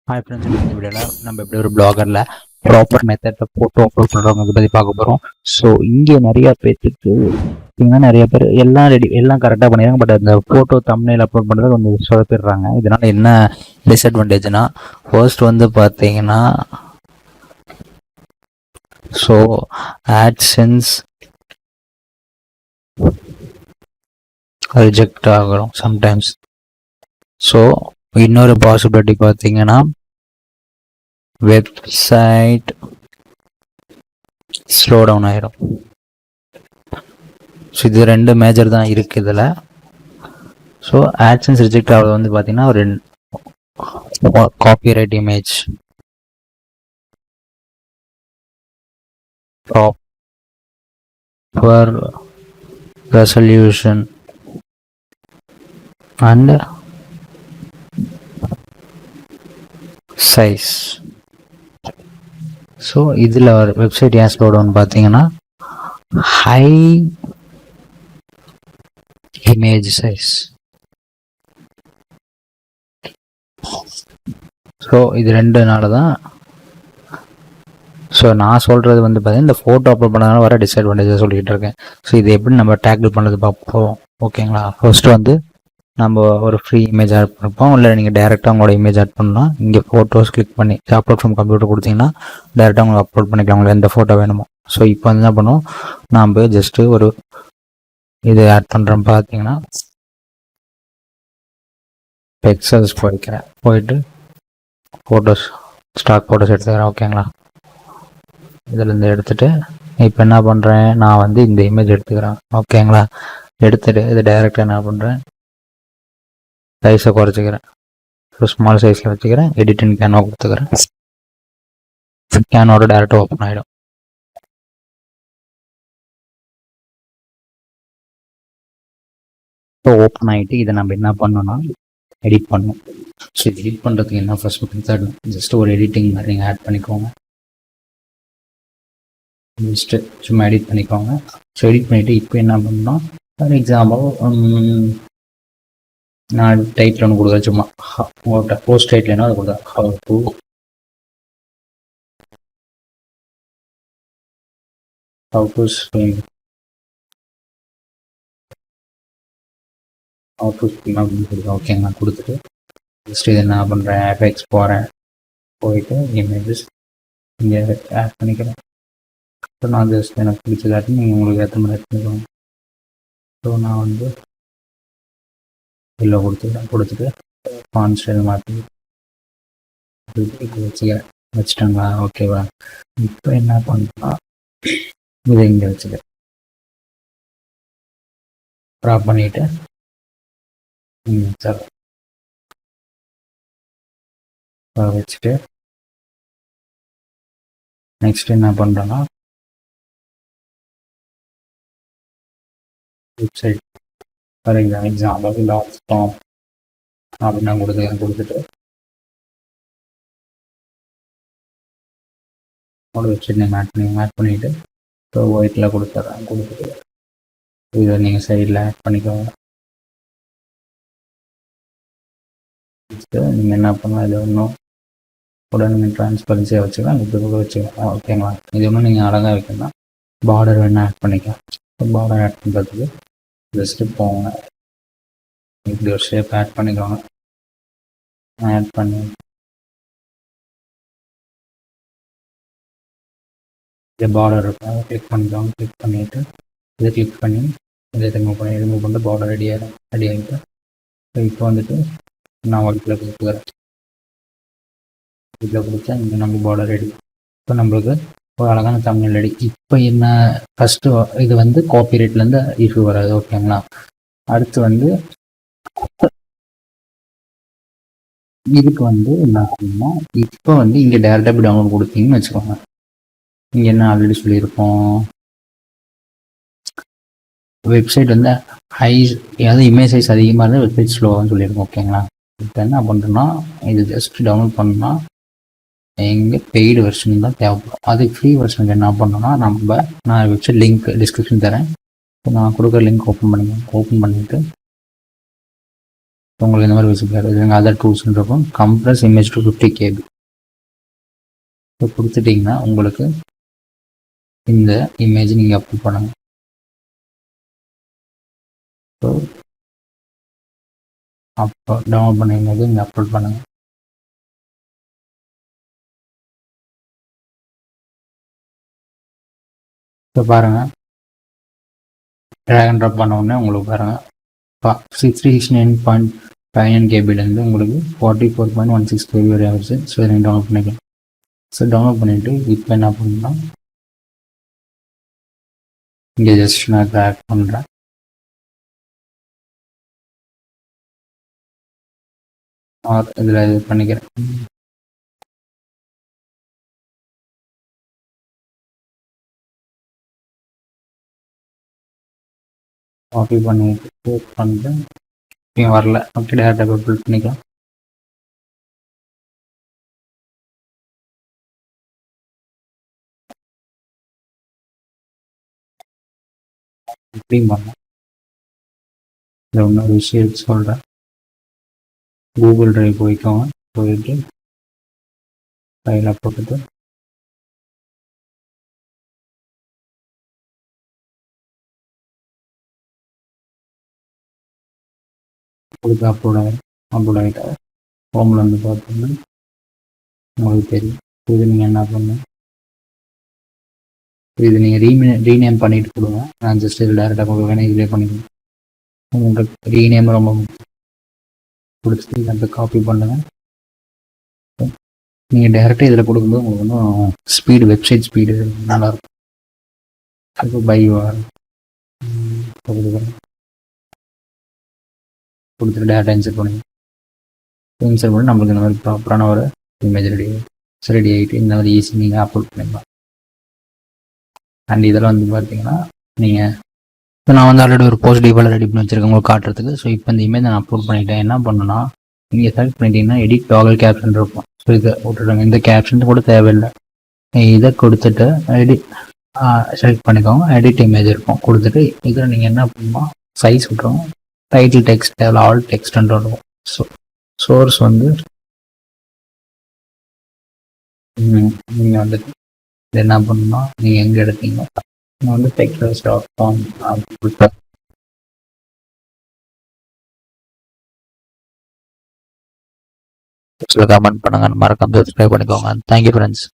Hi friends, இந்த வீடியோவில் நம்ம எப்படி ஒரு பிளாகரில் ப்ராப்பர் மெத்தடில் ஃபோட்டோ அப்லோட் பண்ணுறவங்க பற்றி பார்க்க போகிறோம். ஸோ இங்கே நிறையா பேர்த்துக்கு பார்த்தீங்கன்னா நிறைய பேர் எல்லாம் கரெக்டாக பண்ணிடுறாங்க. பட் அந்த ஃபோட்டோ தம்ப்நெயில் அப்லோட் பண்ணுறது கொஞ்சம் சொதப்பிடுறாங்க. இதனால் என்ன டிஸ்அட்வான்டேஜ்னா, ஃபர்ஸ்ட் வந்து பார்த்தீங்கன்னா ஸோ ஆட்சென்ஸ் ரிஜெக்ட் ஆகிறோம் சம்டைம்ஸ். ஸோ இன்னொரு பாசிபிலிட்டி பார்த்தீங்கன்னா வெப்சைட் ஸ்லோ டவுன் ஆயிரும். ஸோ இது ரெண்டு மேஜர் தான் இருக்குது இதில். ஸோ ஆட்சன்ஸ் ரிஜெக்ட் ஆகிறது வந்து பார்த்தீங்கன்னா ஒரு copyright image, proper resolution and size. So இதில் வெப்சைட் ஏன் ஸ்லோ டவுன் பார்த்தீங்கன்னா ஹை இமேஜ் சைஸ். ஸோ இது ரெண்டுனால தான். ஸோ நான் சொல்கிறது வந்து பார்த்தீங்கன்னா இந்த ஃபோட்டோ அப்லோட் பண்ணதுனால வர டிஸ்அட்வான்டேஜாக சொல்லிகிட்டு இருக்கேன். ஸோ இது எப்படி நம்ம டேக்கிள் பண்ணுறது பார்ப்போம், ஓகேங்களா? ஃபர்ஸ்ட்டு வந்து நம்ம ஒரு ஃப்ரீ இமேஜ் ஆட் பண்ணிப்போம். இல்லை நீங்கள் டேரெக்டாக உங்களோட இமேஜ் ஆட் பண்ணால் இங்கே ஃபோட்டோஸ் கிளிக் பண்ணி அப்லோட் ஃப்ரம் கம்ப்யூட்டர் கொடுத்தீங்கன்னா டேரெக்டாக உங்களுக்கு அப்லோட் பண்ணிக்கலாம் உங்களுக்கு எந்த ஃபோட்டோ வேணுமோ. ஸோ இப்போ வந்து என்ன பண்ணுவோம், நான் போய் ஜஸ்ட்டு ஒரு இது ஆட் பண்ணுறேன். பார்த்தீங்கன்னா பிக்சல்ஸ் போயிட்டு ஃபோட்டோஸ் ஸ்டாக் ஃபோட்டோஸ் எடுத்துக்கிறேன், ஓகேங்களா? இதிலேருந்து எடுத்துகிட்டு இப்போ என்ன பண்ணுறேன், நான் வந்து இந்த இமேஜ் எடுத்துக்கிறேன், ஓகேங்களா? எடுத்துகிட்டு இது டைரெக்டாக என்ன பண்ணுறேன், சைஸை குறைச்சிக்கிறேன். ஸோ ஸ்மால் சைஸில் வச்சுக்கிறேன். எடிட்டிங் கேன்வா கொடுத்துக்கிறேன். கேன்வாவோட டேரெக்டாக ஓப்பன் ஆகிடும். ஸோ ஓப்பன் ஆகிட்டு இதை நம்ம என்ன பண்ணோம்னா எடிட் பண்ணணும். ஸோ இது எடிட் பண்ணுறதுக்கு என்ன ஃபர்ஸ்ட் மெத்தட், ஜஸ்ட் ஒரு எடிட்டிங் மாதிரி நீங்கள் ஆட் பண்ணிக்கோங்க. ஜஸ்ட்டு சும்மா எடிட் பண்ணிக்கோங்க. ஸோ எடிட் பண்ணிவிட்டு இப்போ என்ன பண்ணணும், ஃபார் எக்ஸாம்பிள் நான் டைட்டில் ஒன்று கொடுக்குறேன். சும்மா போஸ்ட் டைட்டில்னா அது கொடுக்குறேன், ஹவ் டு ஸ்விம் அப்படின்னு கொடுக்குறேன், ஓகேங்க. நான் கொடுத்துட்டு ஜஸ்ட் இது என்ன பண்ணுறேன், எஃபெக்ட்ஸ் போகிறேன், போயிட்டு இமேஜஸ் இங்கே ஆட் பண்ணிக்கிறேன். ஸோ நான் ஜஸ்ட் எனக்கு பிடிச்சதாட்டி நீங்கள் உங்களுக்கு ஏற்ற மாதிரி ஆட் பண்ணிக்கோங்க. ஸோ நான் வந்து இல்லை கொடுத்துட்டு ஃபாண்ட் ஸ்டைல் மாற்றி இப்போ வச்சுட்டாங்களா, ஓகேவா? இப்போ என்ன பண்ணா இதை இங்கே வச்சுக்க ட்ராப் பண்ணிவிட்டு சார் வச்சுட்டு நெக்ஸ்ட் என்ன பண்ணுறேன்னா வெப்சைட் ஃபார் எக்ஸாம்பிள் .com அப்படின்னு நான் கொடுத்துட்டு உங்களோட வெப்சைட் நேம் ஆட் பண்ணிவிட்டு ஸோ ஒயிட்டில் கொடுத்துட்டு இதை நீங்கள் சைடில் ஆட் பண்ணிக்கோங்க. நீங்கள் என்ன பண்ணலாம், இது ஒன்றும் கூட நீங்கள் ட்ரான்ஸ்பரன்சியாக வச்சுக்கலாம், இப்படி கூட வச்சுக்கலாம், ஓகேங்களா? இது ஒன்றும் நீங்கள் அழகாக வைக்கணும்னா பார்டர் வேணால் ஆட் பண்ணிக்கலாம். பார்டர் ஆட் பண்ணுறதுக்கு ஜஸ்ட்டு போங்க, இப்படி ஒரு ஷேப் ஆட் பண்ணிக்கோங்க. ஆட் பண்ணி இந்த பார்டர் இருக்கும், கிளிக் பண்ணிக்கோங்க. கிளிக் பண்ணிவிட்டு இதை கிளிக் பண்ணி இதை ரிமூவ் பண்ணிட்டு பார்டர் ரெடி ஆகிட்டு ஸோ இப்போ வந்துட்டு நான் ஒயிட்டில் கொடுத்துக்கிறேன். இதில் கொடுத்தா இங்கே நம்ம பார்டர் ரெடி. இப்போ நம்மளுக்கு ஒரு அழகான தம்ப்நெயில் ரெடி. இப்போ என்ன ஃபஸ்ட்டு இது வந்து காப்பிரைட்லேருந்து இஷ்யூ வராது, ஓகேங்களா? அடுத்து வந்து இதுக்கு வந்து என்ன பண்ணணும்னா, இப்போ வந்து இங்கே டேரெக்டாக போய் டவுன்லோட் கொடுத்தீங்கன்னு வச்சுக்கோங்க. இங்கே என்ன ஆல்ரெடி சொல்லியிருக்கோம், வெப்சைட் வந்து அதாவது இமேஜ் சைஸ் அதிகமாக இருந்தால் வெப்சைட் ஸ்லோவாக சொல்லியிருக்கோம், ஓகேங்களா? இப்போ என்ன பண்ணுறோன்னா இது ஜஸ்ட் டவுன்லோட் பண்ணணும்னா எங்கள் பெய்டு வெர்ஷன் தான் தேவைப்படும். அதுக்கு ஃப்ரீ வெர்ஷனுக்கு என்ன பண்ணணும்னா நான் வெப்சைட் லிங்க் டிஸ்கிரிப்ஷன் தரேன். இப்போ நான் கொடுக்குற லிங்க் ஓப்பன் பண்ணிவிட்டு உங்களுக்கு இந்த மாதிரி விசிபிள் ஆகிடும். அதர் டூல்ஸ்ன்னு இருக்கும். கம்ப்ரஸ் இமேஜ் டு 50 KB இப்போ கொடுத்துட்டிங்கன்னா உங்களுக்கு இந்த இமேஜ் நீங்கள் அப்லோட் பண்ணுங்கள். ஸோ அப்போ டவுன்லோட் பண்ண இமேஜ் நீங்கள் அப்லோட் பண்ணுங்கள். இப்போ பாருங்கள், ட்ராக் அண்ட் ட்ராப் பண்ண உடனே உங்களுக்கு பாருங்கள் 639.59 கேபிலேருந்து உங்களுக்கு 44.16 KB வரை ஆகிடுச்சு. ஸோ இதை நீங்கள் டவுன்லோட் பண்ணிக்கலாம். ஸோ டவுன்லோட் பண்ணிவிட்டு இப்போ என்ன பண்ணணும்னா இங்கே ஜஸ்ட் நான் ட்ராக் பண்ணுறேன். இதில் இது பண்ணிக்கிறேன். காப்பி பண்ணிட்டு போஸ்ட் பண்ணிட்டு இப்பயும் வரல. ஓகே, டேரெக்டாக அப்லோட் பண்ணிக்கலாம். இப்படியும் பண்ணலாம். இதில் இன்னொரு விஷயம் சொல்கிறேன். கூகுள் ட்ரைவ் போய்க்கோங்க. போயிட்டு ஃபைலில் போட்டுட்டு கொடுத்து அப்லோட் ஆகிட்டா ஹோமில் வந்து பார்த்தோம்னா உங்களுக்கு தெரியும். இது நீங்கள் என்ன பண்ணணும், இது நீங்கள் ரீநேம் பண்ணிட்டு கொடுங்க. நான் ஜஸ்ட் இதில் டேரெக்டாக உங்களுக்கு வேணால் இதிலே பண்ணிக்கணும். உங்களுக்கு ரீநேம் ரொம்ப கொடுத்துட்டு இதை வந்து காப்பி பண்ணுங்கள். நீங்கள் டேரெக்டாக இதில் கொடுக்கும்போது உங்களுக்கு இன்னும் ஸ்பீடு, வெப்சைட் ஸ்பீடு நல்லாயிருக்கும். இப்போ பை கொடுத்துட்டு டேட்டா இன்சர்ட் பண்ணி நம்மளுக்கு இந்த மாதிரி ப்ராப்பரான ஒரு இமேஜ் ரெடி ஆகிட்டு இந்த மாதிரி ஈஸி நீங்கள் அப்லோட் பண்ணிக்கலாம். அண்ட் இதில் வந்து பார்த்தீங்கன்னா நீங்கள் இப்போ நான் வந்து ஆல்ரெடி ஒரு போஸ்ட் டிஃபால்ட் ரெடி பண்ணி வச்சுருக்கேன் உங்களுக்கு காட்டுறதுக்கு. ஸோ இப்போ இந்த இமேஜ் நான் அப்லோட் பண்ணிட்டேன். என்ன பண்ணணும்னா நீங்கள் செலக்ட் பண்ணிட்டீங்கன்னா எடிட் டாகல் கேப்ஷன் இருக்கும். ஸோ இதை விட்டுடுங்க. இந்த கேப்ஷன் கூட தேவையில்லை. இதை கொடுத்துட்டு செலக்ட் பண்ணிக்கோங்க. எடிட் இமேஜ் இருக்கும். கொடுத்துட்டு இதில் நீங்கள் என்ன பண்ணணும், சைஸ் விட்டுருவோம். டைட்டில் டெக்ஸ்ட் தேவை, ஆல் டெக்ஸ்ட்ன்ற இருக்கும். ஸோ சோர்ஸ் வந்து நீங்கள் வந்துட்டு இது என்ன பண்ணணும்னா நீங்கள் எங்கே எடுத்தீங்க நீங்கள் வந்து techfresh.com கமெண்ட் பண்ணுங்க. மறக்காம சப்ஸ்கிரைப் பண்ணிக்கோங்க. Thank you friends.